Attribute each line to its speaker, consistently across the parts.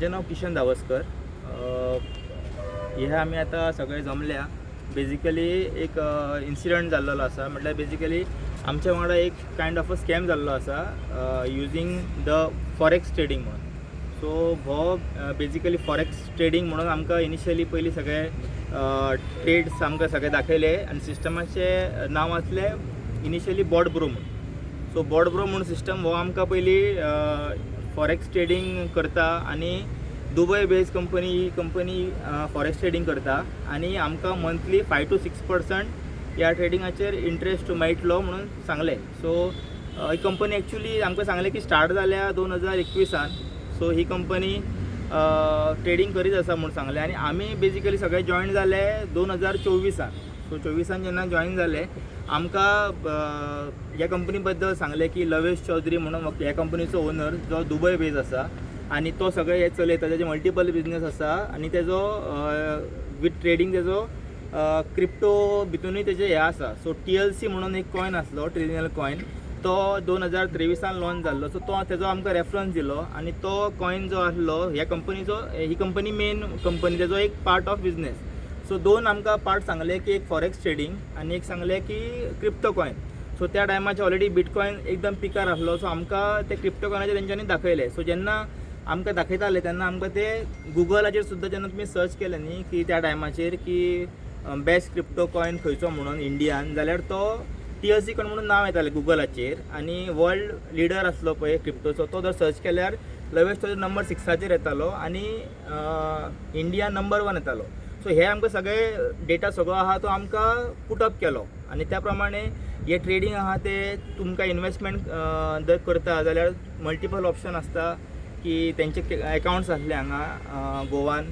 Speaker 1: माझे नाव किशन दावस्कर. हे आम्ही आता सगळे जमल्या. बेजिकली एक इन्सिडंट जाल्लो आसा. म्हटल्यार बेजिकली आमच्या वांगडा एक कायंड ऑफ अ स्कॅम जाल्लो आसा युजींग द फॉरेक्स ट्रेडींग म्हणून. सो हो बेजिकली फॉरेक्स ट्रेडींग म्हणून आमकां इनिशियली पयलीं सगळे ट्रेड्स आमकां सगळे दाखयले आनी सिस्टमाचें नांव आसलें इनिशियली बॉडब्रो म्हणून. सो बॉडब्रो म्हणून सिस्टम हो आमकां पयलीं फॉरेक्स ट्रेडींग करता आनी Dubai based company forex trading करता आनी आमकां मंथली 5 to 6% ह्या ट्रेडिंगाचेर इंट्रस्ट मेळटलो म्हणून सांगलें. सो ही कंपनी एक्चुली आमकां सांगलें की स्टार्ट जाल्या 2021. सो ही कंपनी ट्रेडींग करीत आसा म्हणून सांगलें आनी आमी बेजिकली सगळे जॉयन जाले 2024. सो 24 जेन्ना जॉयन जाले आमकां ह्या कंपनी बद्दल सांगलें की लवेश चौधरी म्हणून ह्या कंपनीचो ओनर जो दुबय बेज आसा आनी तो सगळे हे चलयता. तेजे मल्टिपल बिजनेस आसा आनी तेजो वीथ ट्रेडींग तेजो क्रिप्टो भितूनय तेजे हे आसा. सो TLC म्हणून एक कॉयन आसलो, ट्रिलियनल कॉयन, तो 2023 लॉन्च जाल्लो. सो तो तेजो आमकां रेफरन्स दिलो आनी तो कॉयन जो आसलो ह्या कंपनीचो, ही कंपनी मेन कंपनी, तेजो एक पार्ट ऑफ बिजनेस. सो दोन आमकां पार्ट सांगले की एक फॉरेक्स ट्रेडींग आनी एक सांगले की क्रिप्टो कॉयन. सो त्या टायमाचेर ऑलरेडी बिटकॉयन एकदम पिकार आसलो. सो आमकां ते क्रिप्टो कॉयनाचेर तेंच्यांनी दाखयले. सो जेन्ना आमकां दाखयताले तेन्ना आमकां ते गुगलाचेर सुद्दां जेन्ना तुमी सर्च केलें न्ही की त्या टायमाचेर की बेस्ट क्रिप्टो कॉयन खंयचो म्हणून इंडियान, जाल्यार तो TLC कॉयन म्हणून नांव येतालें गुगलाचेर. आनी वर्ल्ड लिडर आसलो पळय क्रिप्टोचो, तो जर सर्च केल्यार लवेश चौधरी नंबर 6 येतालो आनी इंडिया नंबर 1 येतालो. सो हे आमकां सगळे डेटा सगळो आहा तो आमकां पुटअप केलो आनी त्या प्रमाणे हे ट्रेडींग आहा ते तुमकां इन्वेस्टमेंट जर करता जाल्यार मल्टिपल ऑप्शन आसता की तेंचे अकाउंट्स आसले हांगा गोवान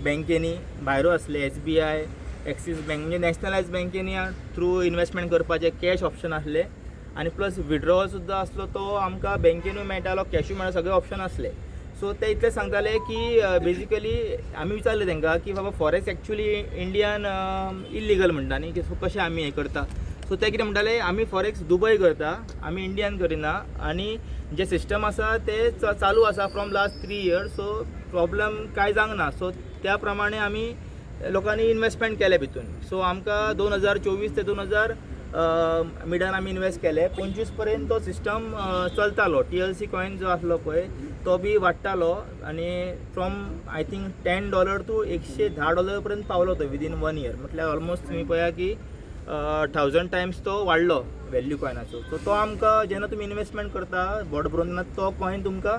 Speaker 1: बँकेनी, भायरो आसले SBI, एक्सीस बँक म्हणजे नॅशनलायज बँकेनी थ्रू इन्वेस्टमेंट करपाचे कॅश ऑप्शन आसले आनी प्लस विड्रॉवल सुद्दां आसलो तो आमकां बँकेनूय मेळटालो, कॅशूय मेळटा, सगळे ऑप्शन आसले. सो ते इतले सांगताले की बेजिकली आमी विचारलें तांकां की बाबा फॉरेक्स एक्चुली इंडियान इल्लिगल म्हणटा न्ही, सो कशें आमी हें करता. सो ते कितें म्हणटाले, आमी फॉरेक्स दुबय करता, आमी इंडियान करिना आनी जे सिस्टम आसा ते चालू आसा from last 3 years. So problem कांय जावंक ना. सो त्या प्रमाणे आमी लोकांनी इन्वेस्टमेंट केले भितून. सो आमकां 2024 ते 2000 मिडान आमी इन्वेस्ट केले. 25 पर्यंत तो सिस्टम चलतालो. TLC कॉयन जो आसलो पळय तो बी वाडटालो आनी फ्रॉम आय थिंक $10 to $110 पर्यंत पावलो तो विदीन 1 year. म्हटल्यार ऑलमोस्ट तुमी पळया की 1000 टायम्स तो वाडलो व्हॅल्यू कॉयनाचो. सो तो आमकां जेन्ना तुमी इन्वेस्टमेंट करता बॉडब्रोन तेन्ना तो कॉयन तुमकां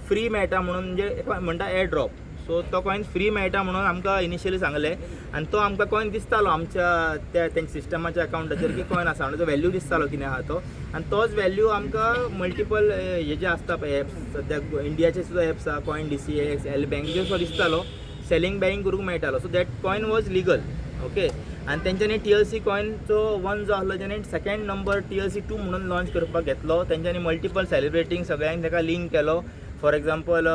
Speaker 1: फ्री मेळटा म्हणून, म्हणजे म्हणटा एअर ड्रॉप. सो तो कॉयन फ्री मेळटा म्हणून आमकां इनिशियली सांगलें आनी तो आमकां कॉयन दिसतालो आमच्या तेंच्या सिस्टमाच्या अकाउंटाचेर की कॉयन आसा म्हणून तो व्हॅल्यू दिसतालो कितें आहा तो. आनी तोच व्हॅल्यू आमकां मल्टिपल हे जे आसता पळय एप्स, सद्याक इंडियाचे सुद्दां एप्स आहा, कॉयन DCX, एल बँक, जे सो दिसतालो सेलिंग बायींग करूंक मेळटालो. So that coin was legal. Okay. आनी तेंच्यांनी TLC कॉयनचो 1 जो आसलो तेणें 2nd नंबर TLC 2 म्हणून लॉन्च करपाक घेतलो. तेंच्यांनी मल्टिपल सेलिब्रेटींग सगळ्यांक ताका लिंक केलो. फॉर एग्जाम्पल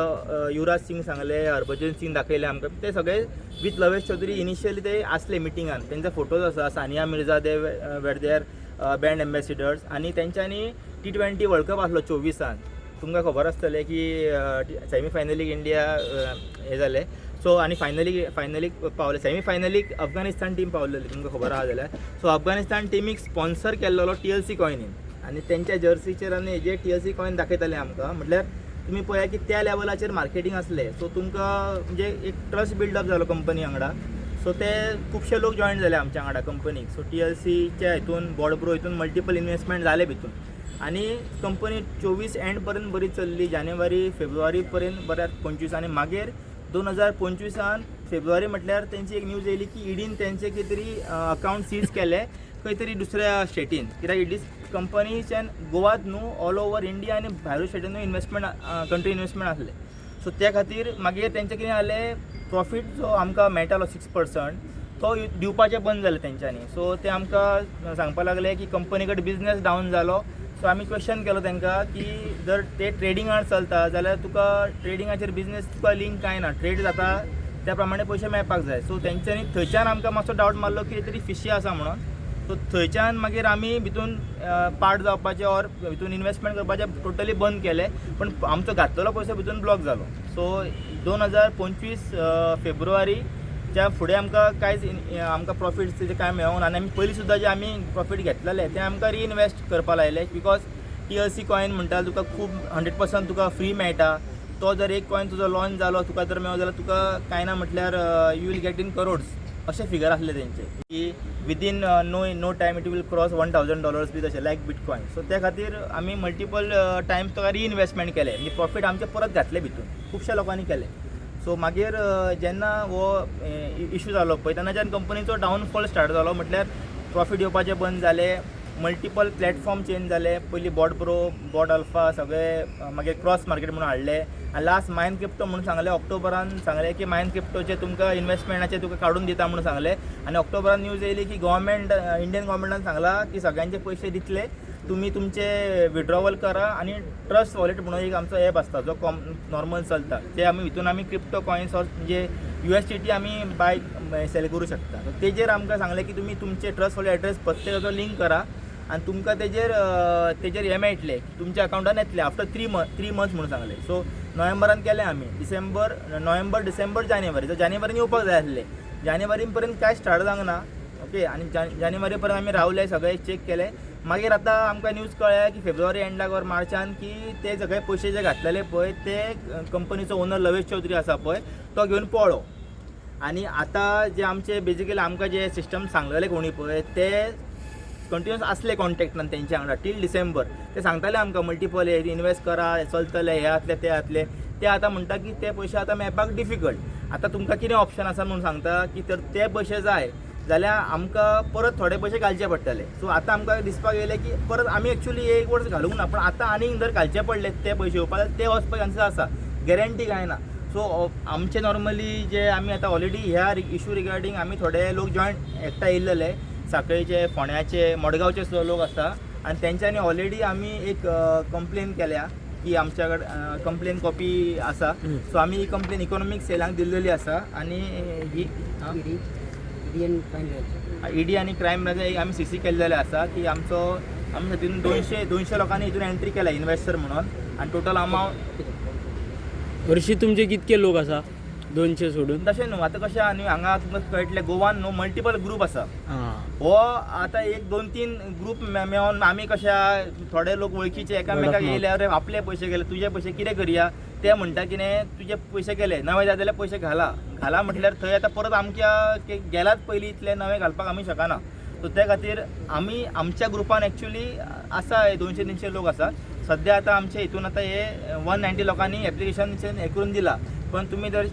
Speaker 1: युवराज सिंग सांगले, हरभजन सिंग दाखयले आमकां. ते सगळे वीथ लवेश चौधरी इनिशियली ते आसले मिटिंगान. तेंचे फोटोज आसा. Sania Mirza they were their brand ambassadors. आनी तेंच्यांनी T20 वर्ल्ड कप आसलो 24. तुमकां खबर आसतलें की सेमीफायनलीक इंडिया हे जाले. सो आनी फायनलीक पावले. सेमीफायनलीक अफगानिस्तान टीम पावलेली, तुमकां खबर आहा जाल्यार. सो अफगानिस्तान टीमीक स्पॉन्सर केल्लो TLC कॉयनीन आनी तेंच्या जर्सीचेर आनी हेजे TLC कॉयन दाखयताले आमकां. म्हटल्यार तुमी पळया की त्या लेवलाचेर मार्केटींग आसलें. सो तुमकां म्हणजे एक ट्रस्ट बिल्डअप जालो कंपनी वांगडा. सो ते खुबशे लोक जॉयन जाले आमच्या वांगडा कंपनीक. सो TLCच्या हितून बॉडब्रो हितून मल्टिपल इन्वेस्टमेंट जाले भितून आनी कंपनी 24 एंड पर्यंत बरी चल्ली. जानेवारी फेब्रुवारी पर्यंत बऱ्याक 25 आनी मागीर 2025 फेब्रुवारी म्हटल्यार तेंची एक न्यूज येयली की ईडीन तेंचे कितें तरी अकाउंट सीज केले खंय तरी दुसऱ्या स्टेटीन. कित्याक इट इज कंपनीच्यान गोवात न्हू ऑल ओवर इंडिया आनी भायल्या स्टेटीनूय इन्वेस्टमेंट कंट्री इन्वेस्टमेंट आसले. सो त्या खातीर मागीर तेंचें कितें जालें, प्रॉफीट जो आमकां मेळटालो 6% तो दिवपाचें बंद जालें तेंच्यांनी. सो ते आमकां सांगपाक लागले की कंपनी कडेन बिजनेस डावन जालो. सो आमी क्वेश्चन केलो तांकां की जर ते ट्रेडिंगार चलता जाल्यार तुका ट्रेडिंगाचेर बिजनेस तुका लिंक कांय ना, ट्रेड जाता त्या प्रमाणे पयशे मेळपाक जाय. सो तेंच्यांनी थंयच्यान आमकां मातसो डावट मारलो की तरी फिशी आसा म्हणून. सो थंयच्यान मागीर आमी भितून पार्ट जावपाचें ऑर भितून इन्वेस्टमेंट करपाचें टोटली बंद केलें, पण आमचो घातलेलो पयसो भितून ब्लॉक जालो. सो 2025 फेब्रुवारीच्या फुडें आमकां कांयच आमकां प्रॉफिट्स तेजें कांय मेळोंक ना. आनी आमी पयलीं सुद्दां जे आमी प्रॉफीट घेतलेले ते आमकां रिइनवेस्ट करपा लायले, बिकॉज TLC कॉइन म्हणटा तुका खूब 100% तुका फ्री मेळटा. तो जर एक कॉइन तुजो लॉन्च जालो तुका जर मेळो जाल्यार तुका कांय ना म्हटल्यार you will get in crores अशे फिगर आसले तेंचे की within no time it will cross $1,000 be तशें लायक बिटकॉइन. सो त्या खातीर आमी मल्टिपल टायम्स तुका रिइनवेस्टमेंट केले, म्हणजे प्रॉफीट आमचे परत घातले भितून, खुबश्या लोकांनी केले. सो मागीर जेन्ना हो इशू जालो पळय तेन्नाच्यान कंपनीचो डावनफॉल स्टार्ट जालो, म्हटल्यार प्रॉफीट येवपाचें बंद जालें. मल्टिपल प्लॅटफॉर्म चेंज जाले. पयलीं बॉट प्रो, बॉट अल्फा सगळे मागीर क्रॉस मार्केट म्हणून हाडले आनी लास्ट मायन क्रिप्टो म्हणून सांगलें. ऑक्टोबरान सांगलें की मायन क्रिप्टोचे तुमकां इन्वेस्टमेंटाचे तुका काडून दिता म्हणून सांगलें. आनी ऑक्टोबरान न्यूज येयली की इंडियन गव्हर्मेंटान सांगलां की सगळ्यांचे पयशे दितले, तुमी तुमचे विड्रॉवल करा. आनी ट्रस्ट वॉलेट म्हणून एक आमचो ॲप आसता जो नॉर्मल चलता, ते आमी भितून आमी क्रिप्टो कॉइन्स ऑर म्हणजे USDT आमी बाय सेल करूं शकता. तेजेर आमकां सांगलें की तुमी तुमचे ट्रस्ट वॉलेट एड्रेस प्रत्येकाचो लिंक करा आनी तुमकां तेजेर हे मेळटले, तुमच्या अकाउंटान येतले आफ्टर 3 months म्हणून सांगलें. सो नोव्हेंबरान केलें आमी. नोव्हेंबर, डिसेंबर, जानेवारी. जानेवारीन येवपाक जाय आसलें. जानेवारी पर्यंत कांय स्टार्ट जावंक ना. ओके. आनी जानेवारी पर्यंत आमी रावले, सगळे चेक केले. मागीर आतां आमकां न्यूज कळ्ळ्या की फेब्रुवारी एंडाक ऑर मार्चान की ते सगळे पयशे जे घातलेले पळय ते कंपनीचो ओनर लवेश चौधरी आसा पळय तो घेवन पळो. आनी आतां जे आमचे बेजिकली आमकां जे सिस्टम सांगलेले कोणी पळय ते कंटिन्यूस आसले कॉन्टॅक्टान तेंच्या वांगडा टील डिसेंबर. ते सांगताले आमकां मल्टिपल इन्वेस्ट करा, चलतले, हे जातले ते जातले. ते आतां म्हणटा की ते पयशे आतां मेळपाक डिफिकल्ट. आतां तुमकां कितें ऑप्शन आसा म्हणून सांगता की तर ते पयशे जाय जाल्यार आमकां परत थोडे पयशे घालचे पडटले. सो आतां आमकां दिसपाक येयलें की परत आमी एक्चुअली 1 वर्स घालूंक ना, पण आतां आनीक जर घालचे पडले ते पयशे येवपाक जाल्यार ते वचपाक चान्सीस आसा, गॅरंटी कांय ना. सो आमचे नॉर्मली जे आमी आतां ऑलरेडी ह्या इशू रिगार्डींग आमी थोडे लोक जॉयंट एकठांय येयलेले, सांखळेचे, फोंड्याचे, मडगांवचे लोक आसा. आनी तेंच्यांनी ऑलरेडी आमी एक कंप्लेन केल्या की आमच्या कडेन कंप्लेन कॉपी आसा. सो आमी ही कंप्लेन इकॉनॉमीक सेलांक दिल्लेली आसा. आनी ही ED आनी क्रायम ब्रांचाक आमी CC केल्लेले आसा की आमचो आमी हातून 200 लोकांनी हितून एंट्री केल्या इन्वेस्टर म्हणून. आनी टोटल अमावंट
Speaker 2: वर्षी तुमचे कितके लोक आसा 200 सोडून?
Speaker 1: तशें न्हू. आतां कशें आहा न्हू, हांगा तुमकां कळटलें गोवान न्हू मल्टिपल ग्रूप आसा. हो आतां 1-2-3 ग्रूप मेळोन आमी कशें थोडे लोक वळखीचे एकामेकाक येयले, अरे आपले पयशे गेले, तुजे पयशे कितें करया. ते म्हणटा कितें तुजे पयशे गेले, नवे जाय जाल्यार पयशे घाला म्हटल्यार थंय आतां परत आमच्या गेलात पयलीं इतले नवे घालपाक आमी शकना. सो त्या खातीर आमी आमच्या ग्रुपान एक्चुअली आसा 200-300 लोक आसा. सद्या आतां आमचे हितून आतां हे 190 लोकांनी एप्लिकेशन हे करून दिला. पण तुमी जर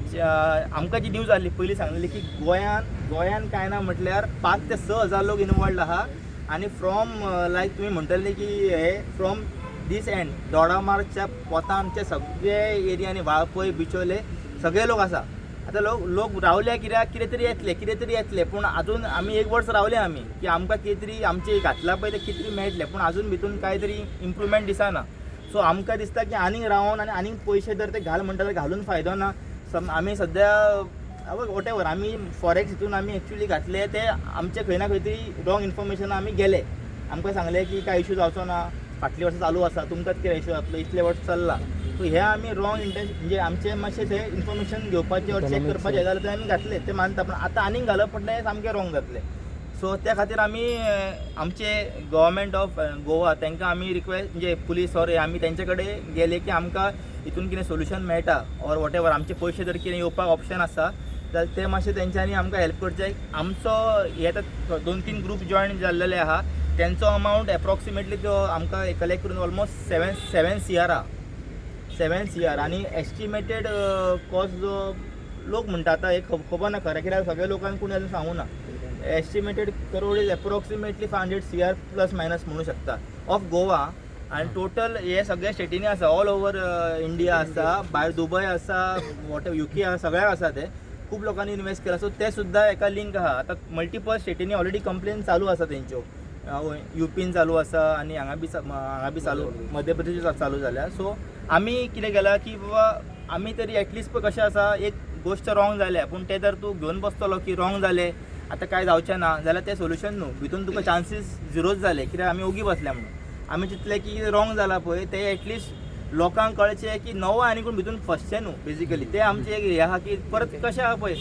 Speaker 1: आमकां जी न्यूज आसली पयलीं सांगलेली की गोंयान कांय ना म्हटल्यार 5 ते 6 हजार लोक इनवॉल्ड आहा. आनी फ्रॉम लायक तुमी म्हणटले की हे फ्रॉम दीस एंड दोडामार्गच्या पोतां आमचे सगळे एरियांनी वाळपय, बिचोले सगळे लोक आसा. आतां लोक रावले कित्याक कितें तरी येतले पूण आजून आमी 1 वर्स रावले आमी की आमकां कितें तरी आमचे घातला पळय ते कितें तरी मेळटले, पूण आजून भितून कांय तरी इम्प्रुवमेंट दिसना. सो आमकां दिसता की आनीक रावन आनीक पयशे जर ते घाल म्हणटा जाल्यार घालून फायदो ना. आमी सद्या वॉटेवर आमी फॉरेक्स हितून आमी एक्चुअली घातले ते आमचे खंय ना खंय तरी रॉंग इन्फॉर्मेशन आमी गेले. आमकां सांगलें की काय इशू जावचो ना, फाटलीं वर्सां चालू आसा, तुमकांच कितें इशू जातलो, इतले वर्स चल्ला. सो हे आमी रॉंग म्हणजे आमचे मातशें ते इन्फॉर्मेशन घेवपाचें ऑर चॅक करपाचें जाल्यार ते आमी घातले, ते मानता. पण आतां आनीक घालप म्हटल्यार सामकें रॉंग जातलें. सो त्या खातीर आमी आमचे गव्हर्मेंट ऑफ गोवा तांकां आमी रिक्वेस्ट म्हणजे पुलीस ऑर आमी तेंचे कडेन गेले की आमकां हितून कितें सोल्युशन मेळटा ऑर वॉटेवर आमचे पयशे जर कितें येवपाक ऑप्शन आसा जाल्यार ते मातशें तेंच्यांनी आमकां हेल्प करचें. आमचो हे आतां 2-3 ग्रूप जॉयन जाल्लेले आहा, तेंचो अमावंट एप्रॉक्सिमेटली तो आमकां कलेक्ट करून ऑलमोस्ट 7 CR आहा. 7 CR. आनी एस्टिमेटेड कॉस्ट जो लोक म्हणटा आतां एक खबर ना खरें कित्याक सगळ्या लोकांक कोणी अजून सांगूं ना. Estimated crore is approximately 500 CR plus minus म्हणू शकता ऑफ गोवा. आनी टोटल हे सगळ्या स्टेटीनी आसा, ऑल ओवर इंडिया आसा, भायर दुबय आसा, वॉटेवर UK आसा, सगळ्याक आसा. ते खूब लोकांनी इन्वेस्ट केला. सो ते सुद्दां एका लिंक आहा. आतां मल्टिपल स्टेटीनी ऑलरेडी कंप्लेन चालू आसा तेंच्यो. UPन चालू आसा आनी हांगा बी चालू, मध्य प्रदेशात चालू जाल्या. सो आमी कितें केलां की बाबा आमी तरी एटलिस्ट पळय कशें आसा, एक गोश्ट रॉंग जाल्या पूण ते जर तूं घेवन बसतलो की रॉंग जालें आतां कांय जावचें ना जाल्यार तें सोल्युशन न्हू, भितून तुका चान्सीस झिरोच जाले कित्याक आमी ओगी बसल्या म्हणून. आमी चिंतलें की रॉंग जाला पळय तें एटलिस्ट लोकांक कळचें की नवो आनी कोण भितून फसचें न्हू बेजिकली. तें आमचें एक हें आहा की परत कशें आहा पळय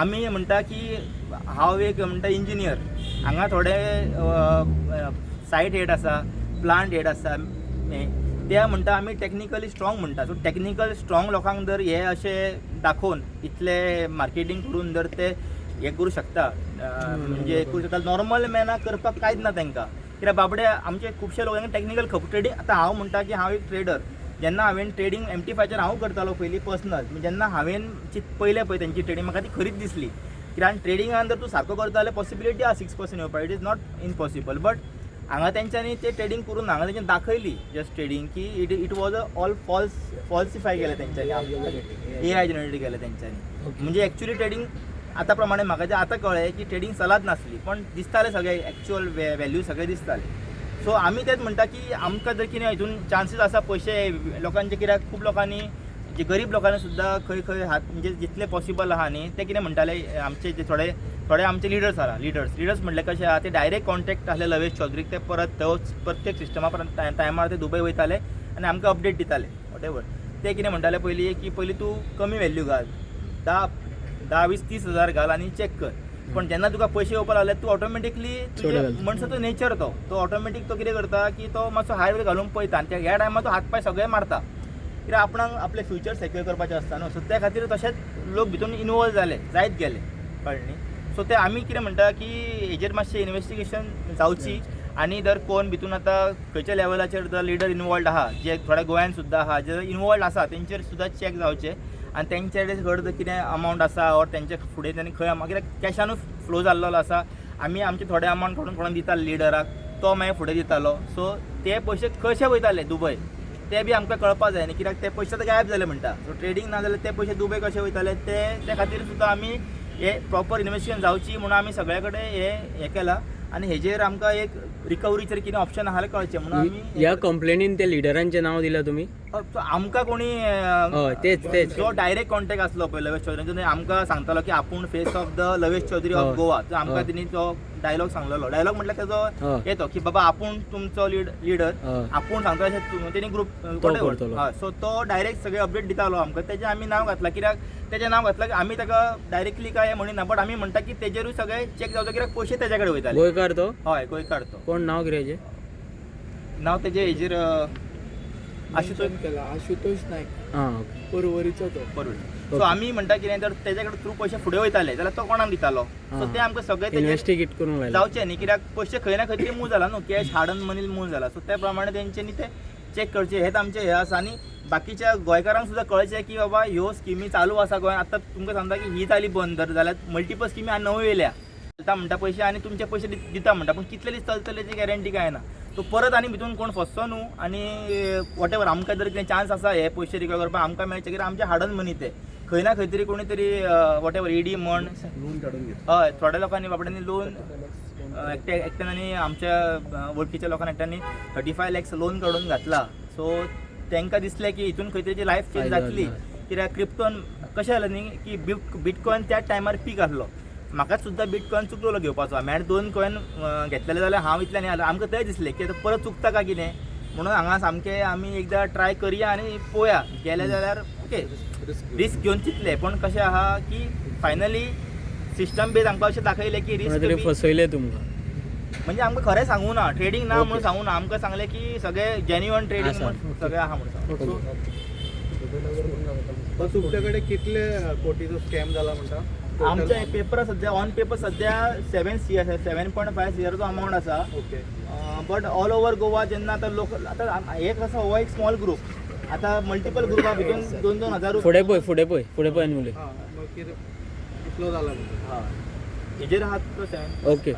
Speaker 1: आमी म्हणटा की हांव एक म्हणटा इंजिनियर, हांगा थोडे सायट हेड आसा, प्लांट हेड आसा, ते म्हणटा आमी टॅक्निकली स्ट्रॉंग म्हणटा. सो टॅक्निकल स्ट्रॉंग लोकांक जर हे अशें दाखोवन इतले मार्केटींग करून जर ते हें करूं शकता म्हणजे करूं शकता, नॉर्मल मॅनाक करपाक कांयच ना तांकां. कित्याक बाबडे आमचे खुबशे लोकांक टॅक्निकल ट्रेडींग, आतां हांव म्हणटा की हांव एक ट्रेडर, जेन्ना हांवें ट्रेडींग MT5चेर हांव करतालो पयलीं पर्सनल, जेन्ना हांवें पयलें पळय तेंची ट्रेडींग म्हाका ती खरीच दिसली. कित्याक ट्रेडिंगान जर तूं सारको करता जाल्यार पॉसिबिलिटी आहा 6% येवपाक, it is not impossible. But हांगा तेंच्यांनी ते ट्रेडींग करून हांगा तेंच्यांनी दाखयली जस्ट ट्रेडींग की इट वॉज ऑल फॉल्सिफाय केलें तेंच्यांनी, AI जनरेट केलें तेंच्यांनी. म्हणजे एक्चुअली ट्रेडींग आतां प्रमाणे म्हाका जें आतां कळ्ळें की ट्रेडींग चलत नासली, पण दिसताले सगळे एक्चुअल व्हॅल्यू सगळे दिसताले. सो आमी तेच म्हणटा की आमकां जर कितें हितून चान्सीस आसा पयशे लोकांचे, कित्याक खूब लोकांनी जे गरीब लोकांनी सुद्दां खंय खंय हात म्हणजे जितले पॉसिबल आहा न्ही ते कितें म्हणटाले आमचे जे थोडे आमचे लिडर्स आहा, लिडर्स म्हणले कशें आहा ते डायरेक्ट कॉन्टॅक्ट आसले लवेश चौधरीक, ते परत तोच प्रत्येक सिस्टमा टायमार ते दुबय वयताले आनी आमकां अपडेट दिताले वॉटेवर. ते कितें म्हणटाले पयलीं की पयलीं तूं कमी व्हॅल्यू घाल, 10-20-30 हजार घाल आनी चॅक कर. पण जेन्ना तुका पयशे येवपाक लागले तूं ऑटोमॅटिकली मनशाचो नेचर तो ऑटोमॅटीक तो कितें करता की तो मातसो हाय घालून पळयता आनी ह्या टायमार तो हात पांय सगळे मारता. कित्याक आपणाक आपले फ्युचर सेक्युअर करपाचें आसता न्हू. सो त्या खातीर तशेंच लोक भितून इनवॉल्व जायत गेले, कळ्ळें न्ही. सो ते आमी कितें म्हणटा की हेजेर मातशें इन्वेस्टिगेशन जावची आनी जर कोण भितून आतां खंयच्या लेवलाचेर जर लिडर इनवॉल्ड आहा, जे थोड्या गोंयान सुद्दां आहा, जे इनवॉल्ड आसा तेंचेर सुद्दां चॅक जावचे आनी तेंचे कडेन जर कितें अमावंट आसा ऑर तेंचे फुडें तेणी खंय कित्याक कॅशानूच फ्लो जाल्लो आसा. आमी आमचे थोडे अमावंट काडून कोणाक दिताले लिडराक, तो मागीर फुडें दितालो. सो ते पयशे खंयचे वयताले दुबय ते बी आमकां कळपाक जाय न्ही, कित्याक ते पयशे आतां गायब जाले म्हणटा. सो ट्रेडींग ना जाल्यार ते पयशे दुबय कशे वयताले ते खातीर सुद्दां आमी हे प्रॉपर इन्वेस्टिगेशन जावची म्हणून आमी सगळे कडेन हे केलां आनी हेजेर आमकां एक रिकवरीचेर कितें ऑप्शन आहा जाल्यार कळचें म्हणून आमी
Speaker 2: ह्या कंप्लेनीन ते लिडरांचें नांव दिलां तुमी?
Speaker 1: आमकां कोणी
Speaker 2: तेच
Speaker 1: जो डायरेक्ट कॉन्टॅक्ट आसलो पळय लवेश चौधरी आमकां सांगतालो की आपूण face of the Lavesh Chaudhary of Goa. So आमकां तेणी तो डायलॉग सांगलेलो. डायलॉग म्हटल्यार तेजो येतो की बाबा आपूण तुमचो लिडर, आपूण सांगता अशें तेणी ग्रुप. सो तो डायरेक्ट सगळे अपडेट दितालो आमकां. तेजें आमी नांव घातलां. कित्याक तेजें नांव घातलां की आमी ताका डायरेक्टली काय म्हणिना, बट आमी म्हणटा की तेजेरूय सगळे चॅक जावचो कित्याक पयशे तेजे कडेन वयताले.
Speaker 2: गोंयकार तो?
Speaker 1: हय गोंयकार तो.
Speaker 2: कोण नांव कितें हेजें?
Speaker 1: नांव तेजें हेजेर
Speaker 3: आशुतोष नायक, परवरीचो तो.
Speaker 1: बरोबर. सो आमी म्हणटा कितें जर तेजे कडेन थ्रू पयशे फुडें वयताले जाल्यार तो कोणाक दितालो. सो ते आमकां सगळे
Speaker 2: इन्वेस्टिगेट करून लायलें.
Speaker 1: जावचें न्ही, कित्याक पयशे खंय ना खंय तरी मूव जाला न्हू, कॅश हार्ड अन मनी मूव जाला. सो त्या प्रमाणे तेंच्यांनी ते चॅक करचें हेच आमचें हें आसा. आनी बाकीच्या गोंयकारांक सुद्दां कळचें की बाबा ह्यो स्किमी चालू आसा गोंयांत. आतां तुमकां सांगता की ही जाली बंद जाल्यार मल्टिपल स्किमी आनी नव्यो येयल्या. चलता म्हणटा पयशे आनी तुमचे पयशे दिता म्हणटा, पूण कितले दीस चलतले तेची गॅरंटी काय ना. तो परत आनी भितून कोण फसचो न्हू. आनी वॉटेवर आमकां जर कितें चान्स आसा हे पयशे रिकवर करपाक आमकां मेळचे, कित्याक आमचे हार्ड अन मनी ते खंय ना खंय तरी कोणी तरी वॉटेवर ईडी म्हण हय थोड्या लोकांनी बाबड्यांनी लोन एकट्यानी आमच्या वळखीच्या लोकांनी एकट्यांनी 35 lakhs लोन काडून घातला. सो तांकां दिसलें की हितून खंय तरी लायफ चेंज जातली. कित्याक क्रिप्टोन कशें जालें न्ही की बिटकॉयन त्या टायमार पीक आसलो. म्हाकाच सुद्दां बिटकॉयन चुकलो घेवपाचो. हांवें 2 कॉयन घेतलेले जाल्यार हांव इतलें न्ही आमकां तें दिसलें की परत चुकता काय कितें म्हणून हांगा सामकें आमी एकदां ट्राय करया आनी पळोवया. गेले जाल्यार ओके रिस्क घेवन चिंतलें, पण कशें आहा की फायनली सिस्टम बेज आमकां अशें दाखयलें की रिस्क
Speaker 2: फसयले तुमकां.
Speaker 1: म्हणजे आमकां खरें सांगूं ना, ट्रेडींग ना म्हणून सांगूं ना. आमकां सांगलें की सगळे जेन्युअन ट्रेडींग म्हणून सगळें आहा म्हणून.
Speaker 3: तुमचे कडेन कितले कोटीचो स्कॅम जाला म्हणटा?
Speaker 1: आमच्या पेपर सध्या ऑन पेपर सध्या 7.5 CRचो अमावंट आसा.
Speaker 3: Okay.
Speaker 1: But all over Goa जेन्ना आतां लोकल आतां एक आसा हो एक स्मॉल ग्रुप, आतां मल्टिपल ग्रुपा भितून 2-2 हजार
Speaker 2: फुडें पळय मुले
Speaker 3: मग कितलो जाला म्हणटा?
Speaker 1: हेजेर आहात तो 7.
Speaker 2: ओके.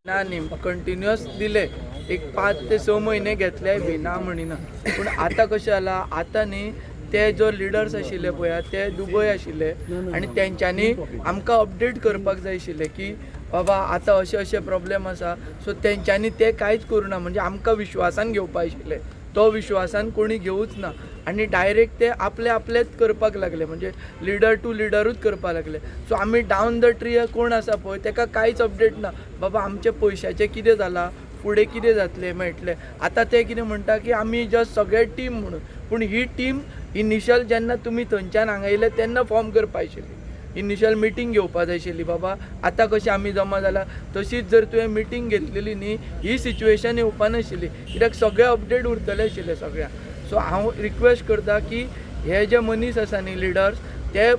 Speaker 4: ना न्ही कंटिन्युअस दिले एक 5 ते 6 म्हयने घेतले बी ना म्हणिना. पूण आतां कशें जाला आतां न्ही ते जो लिडर्स आशिल्ले पळय ते दुबय आशिल्ले आनी तेंच्यांनी आमकां अपडेट करपाक जाय आशिल्ले की बाबा आतां अशे प्रॉब्लेम आसा. सो तेंच्यांनी ते कांयच करूना, म्हणजे आमकां विश्वासान घेवपा आशिल्ले. तो विश्वासान कोणी घेवूच ना आनी डायरेक्ट ते आपलेच करपाक लागले म्हणजे लिडर टू लिडरूच करपाक लागले. सो आमी डावन द ट्री कोण आसा पळय ताका कांयच अपडेट ना बाबा आमचे पयशाचें कितें जालां फुडें कितें जातलें मेळटलें. आतां ते कितें म्हणटा की आमी जस्ट सगळे टीम म्हणून, पूण ही टीम इनिशियल जेन्ना तुमी थंयच्यान हांगा येयले तेन्ना फॉर्म करपा आशिल्ली. इनिशियल मिटींग घेवपा जाय आशिल्ली बाबा आतां कशी आमी जमा जाला. तशीच जर तुवें मिटींग घेतलेली न्ही ही सिच्युएशन येवपा नाशिल्ली कित्याक सगळे अपडेट उरतले आशिल्ले सगळ्या. सो हांव रिक्वेस्ट करता की हे जे मनीस आसा न्ही लिडर्स ते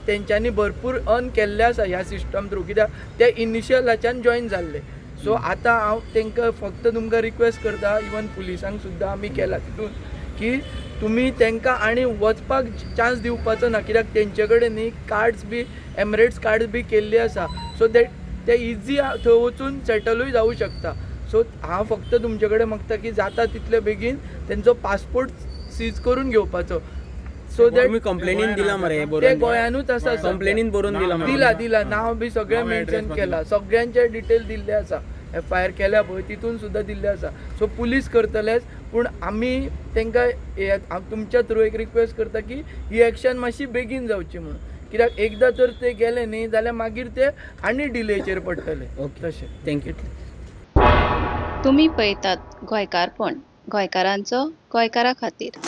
Speaker 4: तेंच्यांनी भरपूर अर्न केल्ले आसा ह्या सिस्टम थ्रू कित्याक ते इनिशियलाच्यान जॉयन जाल्ले. सो आतां हांव तांकां फक्त तुमकां रिक्वेस्ट करता इवन पुलिसांक सुद्दां आमी केला तितून की तुमी तांकां आनी वचपाक चान्स दिवपाचो ना कित्याक तेंचे कडेन न्ही कार्ड्स बी एमिरेट्स कार्ड्स बी केल्ली आसा. सो ते इजी थंय वचून सेटलूय जावं शकता. सो हांव फक्त तुमचे कडेन मागता की जाता तितले बेगीन तेंचो पासपोर्ट सीज करून घेवपाचो. सो दॅट
Speaker 2: मी कंप्लेनीन दिला मरे
Speaker 4: ते गोंयानूच आसा.
Speaker 2: कंप्लेनीन बरोवन
Speaker 4: दिला नांव बी सगळें मेन्शन केला सगळ्यांचे डिटेल दिल्ले आसा. FIR केल्या पळय तितून सुद्दां दिल्ले आसा. सो पुलीस करतलेच पूण आमी तांकां हांव तुमच्या थ्रू एक रिक्वेस्ट करता की ही एक्शन मातशी बेगीन जावची म्हणून कित्याक एकदां तर ते गेले न्ही जाल्यार मागीर ते आनी डिलेचेर पडटले.
Speaker 2: तशें थँक्यू.
Speaker 5: तुम्ही पळयतात गोंयकारपण गोंयकारांचो गोंयकारा खातीर.